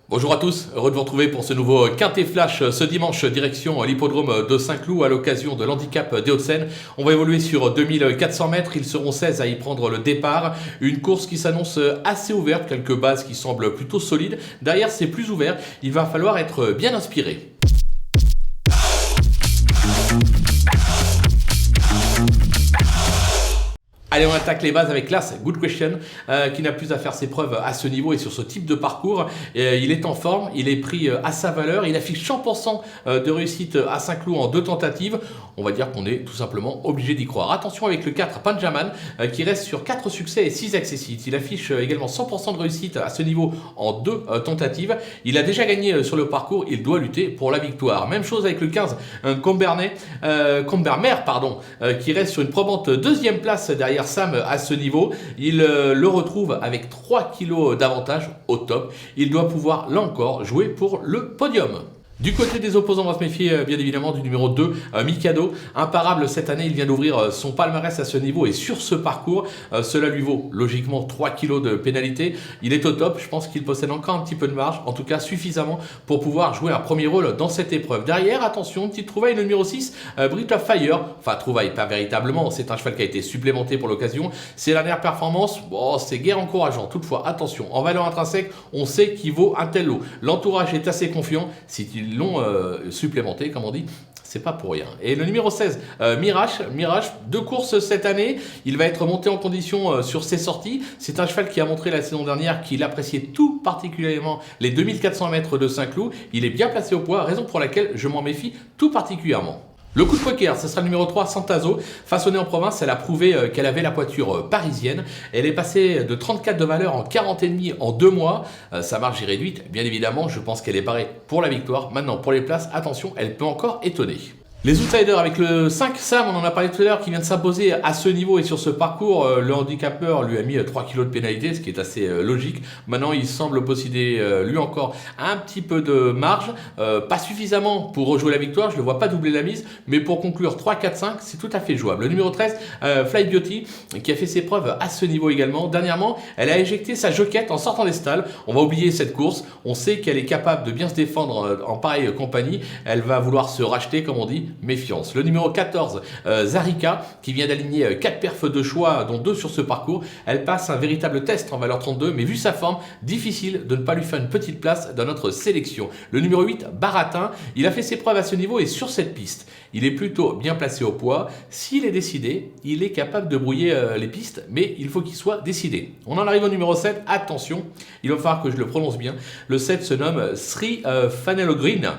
Bonjour à tous, heureux de vous retrouver pour ce nouveau Quintet Flash ce dimanche, direction l'hippodrome de Saint-Cloud à l'occasion de l'handicap des Hauts-de-Seine. On va évoluer sur 2400 mètres, ils seront 16 à y prendre le départ. Une course qui s'annonce assez ouverte, quelques bases qui semblent plutôt solides. Derrière c'est plus ouvert, il va falloir être bien inspiré. Allez, on attaque les bases avec Class Good Question, qui n'a plus à faire ses preuves à ce niveau et sur ce type de parcours. Il est en forme, il est pris à sa valeur, il affiche 100% de réussite à Saint-Cloud en 2 tentatives. On va dire qu'on est tout simplement obligé d'y croire. Attention avec le 4 Panjaman, qui reste sur 4 succès et 6 accessites. Il affiche également 100% de réussite à ce niveau en 2 tentatives. Il a déjà gagné sur le parcours, il doit lutter pour la victoire. Même chose avec le 15 Combermer, qui reste sur une probante 2e place derrière Sam à ce niveau. Il le retrouve avec 3 kilos d'avantage au top. Il doit pouvoir là encore jouer pour le podium. Du côté des opposants, on va se méfier bien évidemment du numéro 2, Mikado. Imparable cette année, il vient d'ouvrir son palmarès à ce niveau et sur ce parcours. Cela lui vaut logiquement 3 kilos de pénalité. Il est au top, je pense qu'il possède encore un petit peu de marge, en tout cas suffisamment pour pouvoir jouer un premier rôle dans cette épreuve. Derrière, attention, petite trouvaille, le numéro 6, Brit of Fire. Enfin, trouvaille pas véritablement, c'est un cheval qui a été supplémenté pour l'occasion. Ses dernières performances, bon, c'est guère encourageant. Toutefois, attention, en valeur intrinsèque, on sait qu'il vaut un tel lot. L'entourage est assez confiant. Si ils l'ont supplémenté, comme on dit, c'est pas pour rien. Et le numéro 16, Mirage, 2 courses cette année. Il va être monté en condition sur ses sorties. C'est un cheval qui a montré la saison dernière qu'il appréciait tout particulièrement les 2400 mètres de Saint-Cloud. Il est bien placé au poids, raison pour laquelle je m'en méfie tout particulièrement. Le coup de poker, ce sera le numéro 3, Santazo. Façonnée en province, elle a prouvé qu'elle avait la poiture parisienne. Elle est passée de 34 de valeur en 40,5 en 2 mois. Sa marge est réduite, bien évidemment. Je pense qu'elle est barrée pour la victoire. Maintenant, pour les places, attention, elle peut encore étonner. Les outsiders avec le 5 Sam, on en a parlé tout à l'heure, qui vient de s'imposer à ce niveau et sur ce parcours. Le handicapeur lui a mis 3 kg de pénalité, ce qui est assez logique. Maintenant, il semble posséder lui encore un petit peu de marge. Pas suffisamment pour rejouer la victoire, je ne le vois pas doubler la mise, mais pour conclure 3, 4, 5, c'est tout à fait jouable. Le numéro 13, Fly Beauty, qui a fait ses preuves à ce niveau également. Dernièrement, elle a éjecté sa joquette en sortant des stalles. On va oublier cette course. On sait qu'elle est capable de bien se défendre en pareille compagnie. Elle va vouloir se racheter, comme on dit. Méfiance. Le numéro 14, Zarika, qui vient d'aligner 4 perfs de choix, dont 2 sur ce parcours. Elle passe un véritable test en valeur 32, mais vu sa forme, difficile de ne pas lui faire une petite place dans notre sélection. Le numéro 8, Baratin, il a fait ses preuves à ce niveau et sur cette piste. Il est plutôt bien placé au poids. S'il est décidé, il est capable de brouiller les pistes, mais il faut qu'il soit décidé. On en arrive au numéro 7, attention, il va falloir que je le prononce bien. Le 7 se nomme Sri Fanelogreen.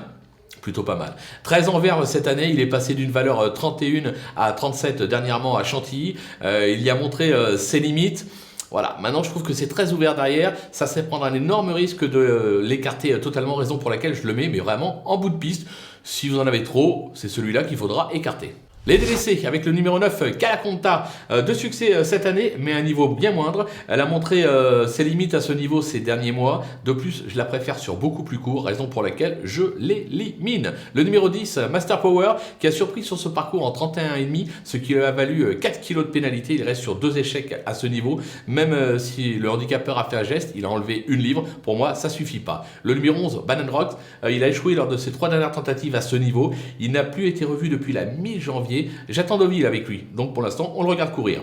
Plutôt pas mal. 13 en verve cette année, il est passé d'une valeur 31 à 37 dernièrement à Chantilly. Il y a montré ses limites. Voilà, maintenant je trouve que c'est très ouvert derrière. Ça serait prendre un énorme risque de l'écarter totalement, raison pour laquelle je le mets, mais vraiment en bout de piste. Si vous en avez trop, c'est celui-là qu'il faudra écarter. Les délaissés avec le numéro 9, Calaconta, de succès cette année, mais à un niveau bien moindre. Elle a montré ses limites à ce niveau ces derniers mois. De plus, je la préfère sur beaucoup plus court, raison pour laquelle je l'élimine. Le numéro 10, Master Power, qui a surpris sur ce parcours en 31,5, ce qui lui a valu 4 kg de pénalité. Il reste sur 2 échecs à ce niveau. Même si le handicapeur a fait un geste, il a enlevé 1 livre. Pour moi, ça suffit pas. Le numéro 11, Banana Rocks, il a échoué lors de ses 3 dernières tentatives à ce niveau. Il n'a plus été revu depuis la mi-janvier. J'attends Deauville avec lui, donc pour l'instant on le regarde courir.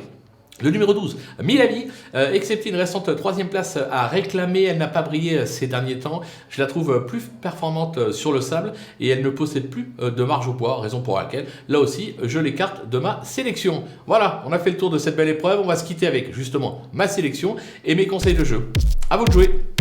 Le numéro 12, Milavi, excepté une récente 3e place à réclamer, elle n'a pas brillé ces derniers temps. Je la trouve plus performante sur le sable et elle ne possède plus de marge au poids, raison pour laquelle, là aussi, je l'écarte de ma sélection. Voilà, on a fait le tour de cette belle épreuve, on va se quitter avec justement ma sélection et mes conseils de jeu. À vous de jouer!